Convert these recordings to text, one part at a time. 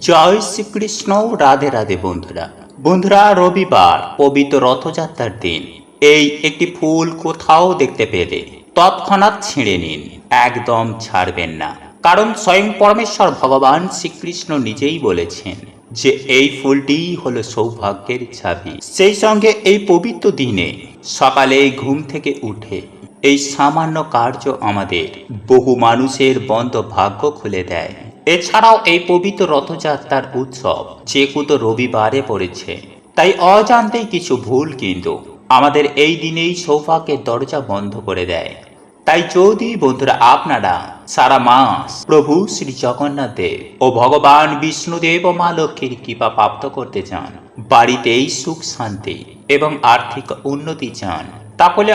জয় শ্রীকৃষ্ণ। রাধে রাধে বন্ধুরা। বন্ধুরা, রবিবার পবিত্র রথযাত্রার দিন এই একটি ফুল কোথাও দেখতে পেলে তৎক্ষণাৎ ছিঁড়ে নিন, একদম ছাড়বেন না। কারণ স্বয়ং পরমেশ্বর ভগবান শ্রীকৃষ্ণ নিজেই বলেছেন যে এই ফুলটি হলো সৌভাগ্যের চাবি। সেই সঙ্গে এই পবিত্র দিনে সকালে ঘুম থেকে উঠে এই সামান্য কার্য আমাদের বহু মানুষের বন্ধ ভাগ্য খুলে দেয়। এছাড়াও এই পবিত্র রথযাত্রার উৎসব যেহেতু রবিবারে পড়েছে, তাই অজান্তেই কিছু ভুল কিন্তু আমাদের এই দিনেই সৌভাগ্যের দরজা বন্ধ করে দেয়। তাই যদি বন্ধুরা আপনারা সারা মাস প্রভু শ্রী জগন্নাথ দেব ও ভগবান বিষ্ণুদেব ও মা লক্ষ্মীর কৃপা প্রাপ্ত করতে চান, বাড়িতেই সুখ শান্তি এবং আর্থিক উন্নতি চান, তাহলে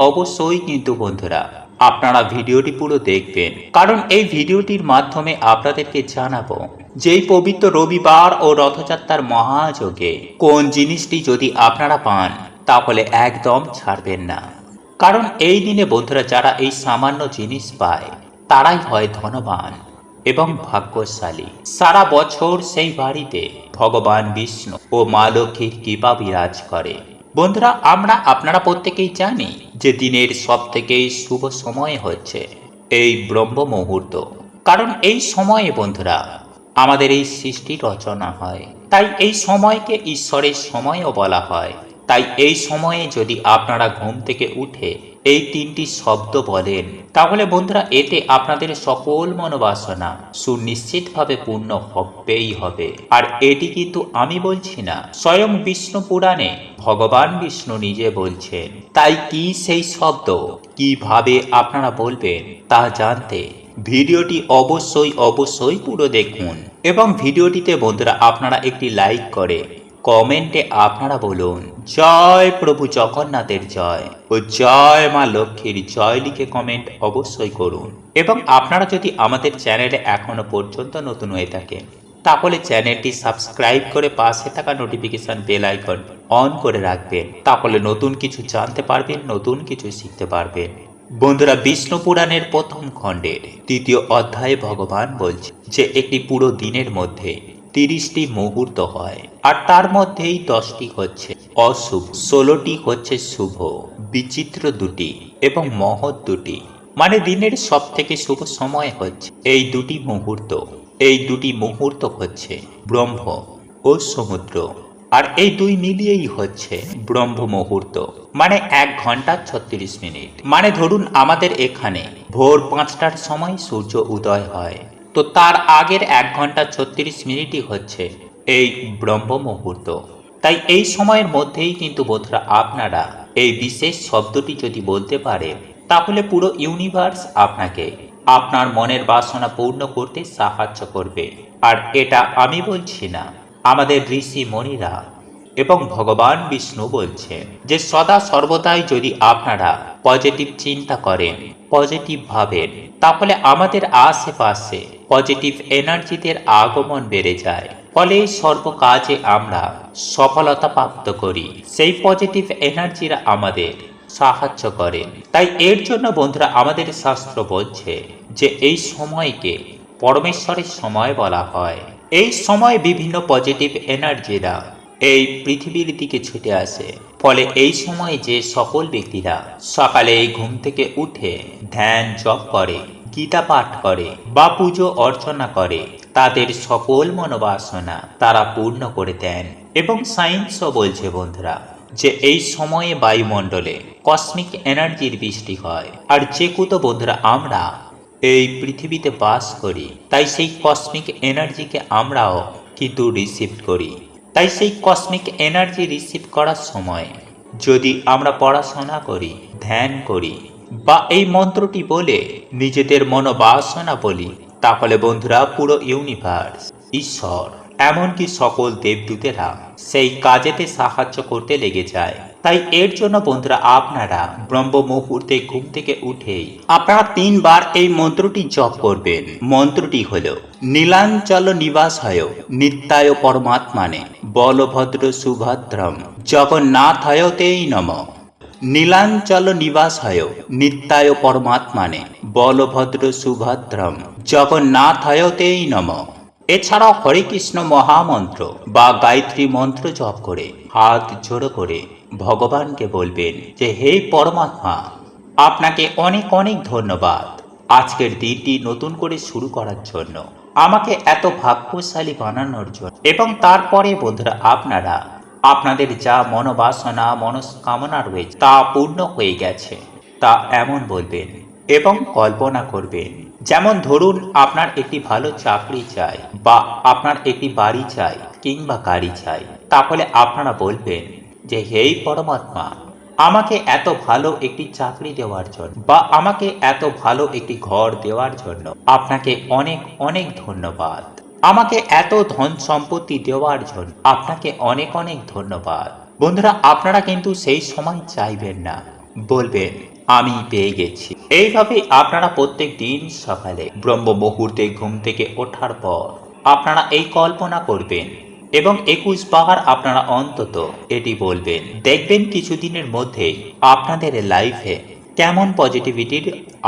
অবশ্যই কিন্তু বন্ধুরা আপনারা ভিডিওটি পুরো দেখবেন। কারণ এই ভিডিওটির মাধ্যমে আপনাদেরকে জানাবো যে এই পবিত্র রবিবার ও রথযাত্রার মহাযোগে কোন জিনিসটি যদি আপনারা পান তাহলে একদম ছাড়বেন না। কারণ এই দিনে বন্ধুরা যারা এই সামান্য জিনিস পায় তারাই হয় ধনবান এবং ভাগ্যশালী। সারা বছর সেই বাড়িতে ভগবান বিষ্ণু ও মা লক্ষ্মীর কৃপা বিরাজ করে। বন্ধুরা, আপনারা প্রত্যেকেই জানি যে দিনের সব থেকে শুভ সময় হচ্ছে এই ব্রহ্ম মুহূর্ত। কারণ এই সময়ে বন্ধুরা আমাদের এই সৃষ্টি রচনা হয়, তাই এই সময়কে ঈশ্বরের সময়ও বলা হয়। তাই এই সময়ে যদি আপনারা ঘুম থেকে উঠে এই তিনটি শব্দ বলেন, তাহলে বন্ধুরা এতে আপনাদের সকল মনোবাসনা সুনিশ্চিতভাবে পূর্ণ হবেই হবে। আর এটি কিন্তু আমি বলছি না, স্বয়ং বিষ্ণু পুরাণে ভগবান বিষ্ণু নিজে বলছেন। তাই কি সেই শব্দ কিভাবে আপনারা বলবেন তা জানতে ভিডিওটি অবশ্যই পুরো দেখুন। এবং ভিডিওটিতে বন্ধুরা আপনারা একটি লাইক করে কমেন্টে আপনারা বলুন জয় প্রভু জগন্নাথের জয় ও জয় মা লক্ষ্মীর জয় লিখে কমেন্ট অবশ্যই করুন। এবং আপনারা যদি আমাদের চ্যানেলে এখনো পর্যন্ত নতুন হয়ে থাকেন তাহলে চ্যানেলটি সাবস্ক্রাইব করে পাশে থাকা নোটিফিকেশন বেল আইকন অন করে রাখবেন। তাহলে নতুন কিছু জানতে পারবেন, নতুন কিছু শিখতে পারবেন। বন্ধুরা, বিষ্ণু পুরাণের প্রথম খণ্ডের তৃতীয় অধ্যায়ে ভগবান বলছে যে একটি পুরো দিনের মধ্যে 30টি মুহূর্ত হয়, আর তার মধ্যেই 10টি হচ্ছে অশুভ, 16টি হচ্ছে শুভ, বিচিত্র দুটি এবং মহৎ দুটি। মানে দিনের সব থেকে শুভ সময় হচ্ছে এই দুটি মুহূর্ত। এই দুটি মুহূর্ত হচ্ছে ব্রহ্ম ও সমুদ্র, আর এই দুই মিলিয়েই হচ্ছে ব্রহ্ম মুহূর্ত। মানে 1 ঘন্টা 36 মিনিট। মানে ধরুন আমাদের এখানে ভোর 5টার সময় সূর্য উদয় হয়, তো তার আগের 1 ঘন্টা 36 মিনিটই হচ্ছে এই ব্রহ্ম মুহূর্ত। তাই এই সময়ের মধ্যেই কিন্তু বন্ধুরা আপনারা এই বিশেষ শব্দটি যদি বলতে পারেন, তাহলে পুরো ইউনিভার্স আপনাকে আপনার মনের বাসনা পূর্ণ করতে সাহায্য করবে। আর এটা আমি বলছি না, আমাদের ঋষি মণিরা এবং ভগবান বিষ্ণু বলছেন যে সদা সর্বদাই যদি আপনারা পজিটিভ চিন্তা করেন, পজিটিভ ভাবেন, তাহলে আমাদের আশেপাশে পজিটিভ এনার্জিদের আগমন বেড়ে যায়। ফলে সর্ব কাজে আমরা সফলতা প্রাপ্ত করি। সেই পজিটিভ এনার্জিরা আমাদের সাহায্য করেন। তাই এর জন্য বন্ধুরা আমাদের শাস্ত্র বলছে যে এই সময়কে পরমেশ্বরের সময় বলা হয়। এই সময় বিভিন্ন পজিটিভ এনার্জিরা এই পৃথিবীর দিকে ছুটে আসে। ফলে এই সময় যে সকল ব্যক্তিরা সকালে ঘুম থেকে উঠে ধ্যান জপ করে, গীতা পাঠ করে বা পুজো অর্চনা করে, তাদের সকল মনোবাসনা তারা পূর্ণ করে দেন। এবং সায়েন্সও বলছে বন্ধুরা যে এই সময়ে বায়ুমণ্ডলে কসমিক এনার্জির বৃষ্টি হয়। আর যেহেতু বন্ধুরা আমরা এই পৃথিবীতে বাস করি, তাই সেই কসমিক এনার্জিকে আমরাও কিন্তু রিসিভ করি। তাই সেই কসমিক এনার্জি রিসিভ করার সময় যদি আমরা পড়াশোনা করি, ধ্যান করি বা এই মন্ত্রটি বলে নিজেদের মনোবাসনা বলি, তাহলে বন্ধুরা পুরো ইউনিভার্স, ঈশ্বর, এমনকি সকল দেবদূতেরা সেই কাজেতে সাহায্য করতে লেগে যায়। তাই এর জন্য বন্ধুরা আপনারা ব্রহ্ম মুহূর্তে ঘুম থেকে উঠেই আপনারা 3 বার এই মন্ত্রটি জপ করবেন। মন্ত্রটি হলো নীলাঞ্চল নিবাসায় নিত্যায় পরমাত্মানে বলভদ্র সুভদ্রম জগন্নাথায় তেই নমঃ। নীলাঞ্চল নিবাসায় নিত্যায় পরমাত্মানে বলভদ্র সুভদ্রম জগন্নাথায় তেই নমঃ। এছাড়াও হরে কৃষ্ণ মহামন্ত্র বা গায়ত্রী মন্ত্র জপ করে হাত জোড়ো করে ভগবানকে বলবেন যে হে পরমাত্মা, আপনাকে অনেক অনেক ধন্যবাদ আজকের দিনটি নতুন করে শুরু করার জন্য, আমাকে এত ভাগ্যশালী বানানোর জন্য। এবং তারপরে বন্ধুরা আপনারা আপনাদের যা মনোবাসনা মনস্কামনা রয়েছে তা পূর্ণ হয়ে গেছে তা এমন বলবেন এবং কল্পনা করবেন। যেমন ধরুন আপনার একটি ভালো চাকরি চাই বা আপনার একটি বাড়ি চাই কিংবা গাড়ি চাই, তাহলে আপনারা বলবেন যে হে পরমাত্মা, আমাকে এত ভালো একটি চাকরি দেওয়ার জন্য বা আমাকে এত ভালো একটি ঘর দেওয়ার জন্য আপনাকে অনেক অনেক ধন্যবাদ। আমাকে এত ধন সম্পত্তি দেওয়ার জন্য আপনাকে অনেক অনেক ধন্যবাদ। বন্ধুরা আপনারা কিন্তু সেই সময় চাইবেন না, বলবেন আমি পেয়ে গেছি। এইভাবে আপনারা প্রত্যেক দিন সকালে ব্রহ্ম মুহূর্তে ঘুম থেকে ওঠার পর আপনারা এই কল্পনা করবেন এবং 21 বার আপনারা অন্তত এটি বলবেন। দেখবেন কিছুদিনের মধ্যে আপনাদের লাইফে কেমন পজিটিভিটির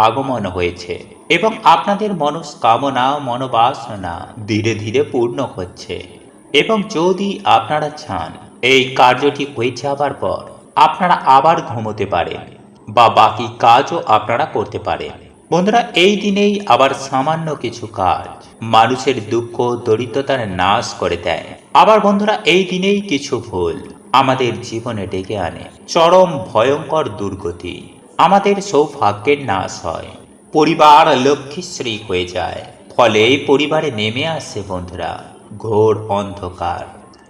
আগমন হয়েছে এবং আপনাদের মনস্কামনা মনোবাসনা ধীরে ধীরে পূর্ণ হচ্ছে। এবং যদি আপনারা চান এই কার্যটি হয়ে যাবার পর আপনারা আবার ঘুমোতে পারেন বা বাকি কাজও আপনারা করতে পারেন। বন্ধুরা এই দিনেই আবার সামান্য কিছু কাজ মানুষের দুঃখ দরিদ্রতার নাশ করে দেয়। আবার বন্ধুরা এই দিনেই কিছু ভুল আমাদের জীবনে ডেকে আনে চরম ভয়ঙ্কর দুর্গতি, আমাদের সৌভাগ্যের নাশ হয়, পরিবার লক্ষ্মীশ্রী হয়ে যায়, ফলে পরিবারে নেমে আসে বন্ধুরা ঘোর অন্ধকার।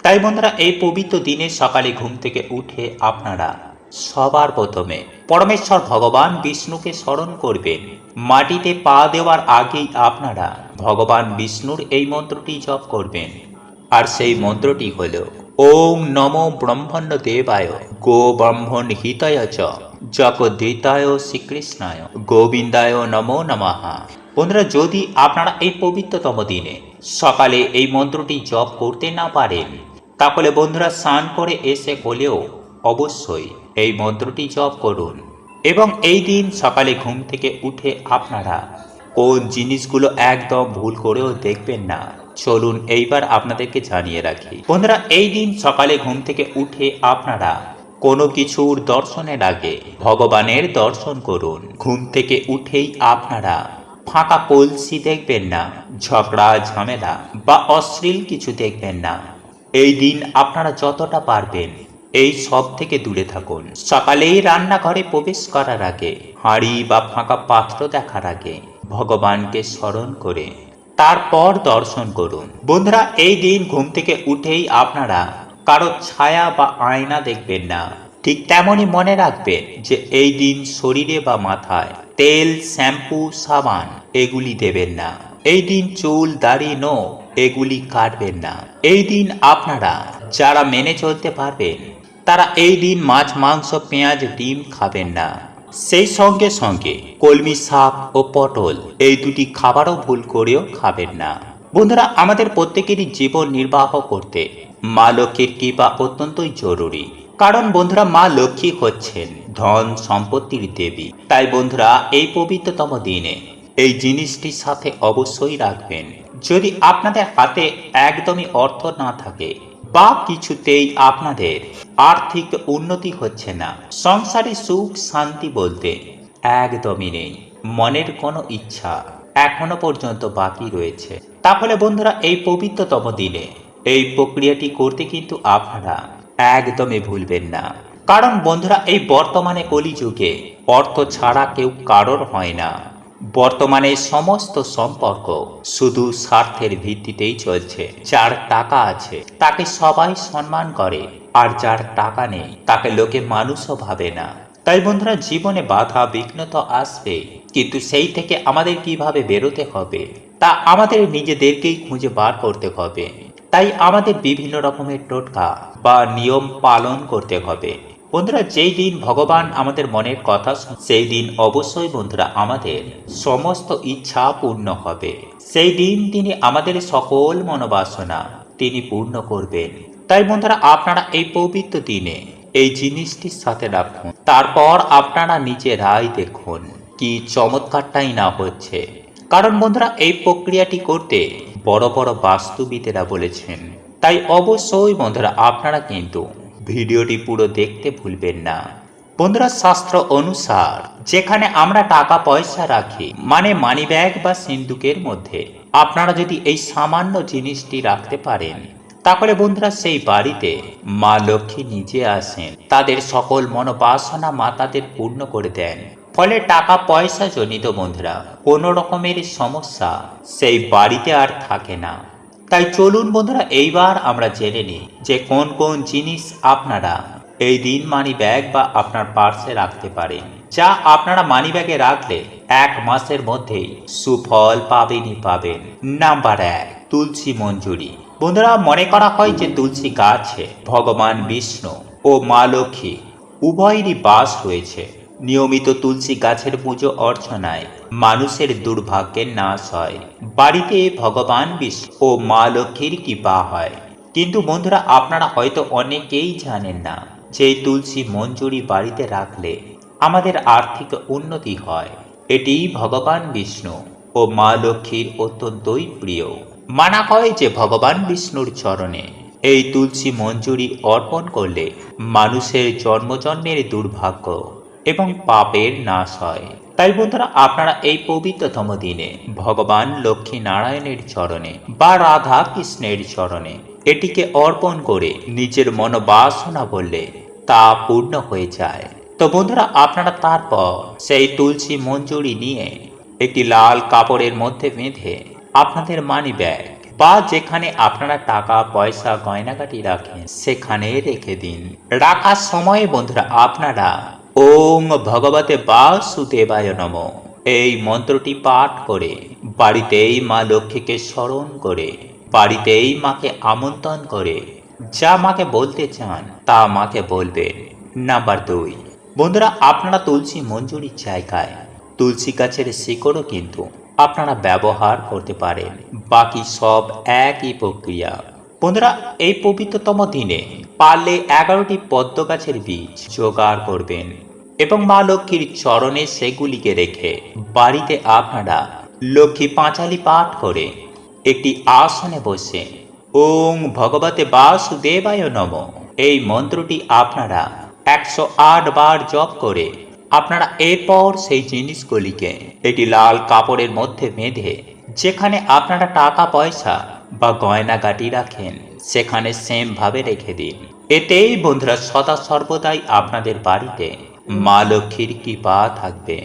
তাই বন্ধুরা এই পবিত্র দিনে সকালে ঘুম থেকে উঠে আপনারা সবার প্রথমে পরমেশ্বর ভগবান বিষ্ণুকে স্মরণ করবেন। মাটিতে পা দেওয়ার আগেই আপনারা ভগবান বিষ্ণুর এই মন্ত্রটি জপ করবেন। আর সেই মন্ত্রটি হল ওম নমো ব্রহ্মণ্য দেবায় গো ব্রহ্মণ হিতায় চ জগদ্ধিতায় শ্রীকৃষ্ণায় গোবিন্দায় নমো নমঃ। বন্ধুরা যদি আপনারা এই পবিত্রতম দিনে সকালে এই মন্ত্রটি জপ করতে না পারেন, তাহলে বন্ধুরা স্নান করে এসে হলেও অবশ্যই এই মন্ত্রটি জপ করুন। এবং এই দিন সকালে ঘুম থেকে উঠে আপনারা কোন জিনিসগুলো একদম ভুল করেও দেখবেন না, চলুন এইবার আপনাদেরকে জানিয়ে রাখি। বন্ধুরা এই দিন সকালে ঘুম থেকে উঠে আপনারা কোনো কিছুর দর্শনের আগে ভগবানের দর্শন করুন। ঘুম থেকে উঠেই আপনারা ফাঁকা কলসি দেখবেন না, ঝগড়া ঝামেলা বা অশ্লীল কিছু দেখবেন না। এই দিন আপনারা যতটা পারবেন এই সব থেকে দূরে থাকুন। সকালেই রান্নাঘরে প্রবেশ করার আগে হাঁড়ি বা ফাঁকা পাত্র দেখার আগে ভগবানকে স্মরণ করে তারপর দর্শন করুন। বন্ধুরা এই দিন ঘুম থেকে উঠেই আপনারা কারো ছায়া বা আয়না দেখবেন না। ঠিক তেমনই মনে রাখবেন যে এই দিন শরীরে বা মাথায় তেল শ্যাম্পু সাবান এগুলি দেবেন না। এই দিন চুল দাড়ি নখ এগুলি কাটবেন না। এই দিন আপনারা যারা মেনে চলতে পারবেন তারা এই দিন মাছ মাংস পেঁয়াজ ডিম খাবেন না। সেই সঙ্গে সঙ্গে কলমি শাক ও পটল এই দুটি খাবারও ভুল করেও খাবেন না। বন্ধুরা আমাদের প্রত্যেকেরই জীবন নির্বাহ করতে মা লক্ষ্মীর কৃপা অত্যন্তই জরুরি। কারণ বন্ধুরা মা লক্ষ্মী হচ্ছেন ধন সম্পত্তির দেবী। তাই বন্ধুরা এই পবিত্রতম দিনে এই জিনিসটির সাথে অবশ্যই রাখবেন। যদি আপনাদের হাতে একদমই অর্থ না থাকে বা কিছুতেই আপনাদের আর্থিক উন্নতি হচ্ছে না, সংসারে সুখ শান্তি বলতে একদমই নেই, মনের কোনো ইচ্ছা এখনো পর্যন্ত বাকি রয়েছে, তাহলে বন্ধুরা এই পবিত্রতম দিনে এই প্রক্রিয়াটি করতে কিন্তু আপনারা একদমই ভুলবেন না। কারণ বন্ধুরা এই বর্তমানে কলিযুগে অর্থ ছাড়া কেউ কারোর হয় না। বর্তমানে সমস্ত সম্পর্ক শুধু স্বার্থের ভিত্তিতেই চলছে। যার টাকা আছে তাকে সবাই সম্মান করে, আর যার টাকা নেই তাকে লোকে মানুষও ভাবে না। তাই বন্ধুরা জীবনে বাধা বিঘ্ন তো আসবে, কিন্তু সেই থেকে আমাদের কিভাবে বেরোতে হবে তা আমাদের নিজেদেরকেই খুঁজে বার করতে হবে। তাই আমাদের বিভিন্ন রকমের টোটকা বা নিয়ম পালন করতে হবে। বন্ধুরা যেই দিন ভগবান আমাদের মনের কথা সেই দিন অবশ্যই বন্ধুরা আমাদের সমস্ত ইচ্ছা পূর্ণ হবে। সেই দিন তিনি আমাদের সকল মনোবাসনা তিনি পূর্ণ করবেন। তাই বন্ধুরা আপনারা এই পবিত্র দিনে এই জিনিসটির সাথে রাখুন, তারপর আপনারা নিজেরাই দেখুন কি চমৎকারটাই না হচ্ছে। কারণ বন্ধুরা এই প্রক্রিয়াটি করতে বড় বড় বাস্তুবিদেরা বলেছেন। তাই অবশ্যই বন্ধুরা আপনারা কিন্তু ভিডিওটি পুরো দেখতে ভুলবেন না। বন্ধুরা, শাস্ত্র অনুসার যেখানে আমরা টাকা পয়সা রাখি, মানে মানি ব্যাগ বা সিন্দুকের মধ্যে আপনারা যদি এই সামান্য জিনিসটি রাখতে পারেন, তাহলে বন্ধুরা সেই বাড়িতে মা লক্ষ্মী নিজে আসেন, তাদের সকল মনোবাসনা মা তাদের পূর্ণ করে দেন। ফলে টাকা পয়সা জনিত বন্ধুরা কোনো রকমের সমস্যা সেই বাড়িতে আর থাকে না। তাই চলুন বন্ধুরা এইবার আমরা জেনে নিই যে কোন কোন জিনিস আপনারা এই দিন মানি ব্যাগ বা আপনার পার্সে রাখতে পারেন, যা আপনারা মানি ব্যাগে রাখলে 1 মাসের মধ্যেই সুফল পাবেনই পাবেন। নাম্বার 1, তুলসী মঞ্জুরি। বন্ধুরা, মনে করা হয় যে তুলসী গাছে ভগবান বিষ্ণু ও মা লক্ষ্মী উভয়েরই বাস রয়েছে। নিয়মিত তুলসী গাছের পুজো অর্চনায় মানুষের দুর্ভাগ্যের নাশ হয়, বাড়িতে ভগবান বিষ্ণু ও মা লক্ষ্মীর কৃপা হয়। কিন্তু বন্ধুরা, আপনারা হয়তো অনেকেই জানেন না যে এই তুলসী মঞ্জুরি বাড়িতে রাখলে আমাদের আর্থিক উন্নতি হয়। এটি ভগবান বিষ্ণু ও মা লক্ষ্মীর অত্যন্তই প্রিয়। মানা হয় যে ভগবান বিষ্ণুর চরণে এই তুলসী মঞ্জুরি অর্পণ করলে মানুষের জন্মজন্মের দুর্ভাগ্য এবং পাপের নাশ হয়। তাই বন্ধুরা, আপনারা এই পবিত্রতম দিনে ভগবান লক্ষ্মী নারায়ণের চরণে বা রাধা কৃষ্ণের চরণে এটিকে অর্পণ করে নিজের মনোবাসনা বললে তা পূর্ণ হয়ে যায়। তো বন্ধুরা, আপনারা তারপর সেই তুলসী মঞ্জুরি নিয়ে একটি লাল কাপড়ের মধ্যে বেঁধে আপনাদের মানি ব্যাগ বা যেখানে আপনারা টাকা পয়সা গয়নাগাটি রাখেন সেখানে রেখে দিন। রাখার সময় বন্ধুরা আপনারা ওং ভগবতে বাসুদেবায় নমঃ এই মন্ত্রটি পাঠ করে বাড়িতেই মা লক্ষ্মীকে স্মরণ করে বাড়িতেই মাকে আমন্ত্রণ করে যা মাকে বলতে চান তা মাকে বলবেন। নাম্বার 2, বন্ধুরা, আপনারা তুলসী মঞ্জুরির জায়গায় তুলসী গাছের শিকড়ও কিন্তু আপনারা ব্যবহার করতে পারেন। বাকি সব একই প্রক্রিয়া। বন্ধুরা, এই পবিত্রতম দিনে পারলে 11টি পদ্ম গাছের বীজ জোগাড় করবেন এবং মা লক্ষ্মীর চরণে সেগুলিকে রেখে বাড়িতে আপনারা লক্ষ্মী পাঁচালি পাঠ করে একটি আসনে বসে ওং ভগবতে বাসুদেবায় নমঃ এই মন্ত্রটি আপনারা 108 বার জপ করে আপনারা এরপর সেই জিনিসগুলিকে একটি লাল কাপড়ের মধ্যে বেঁধে যেখানে আপনারা টাকা পয়সা বা গয়নাগাটি রাখেন সেখানে সেম ভাবে রেখে দিন। এতেই বন্ধুরা সদা সর্বদাই আপনাদের বাড়িতে মা লক্ষ্মীর কৃপা থাকবে।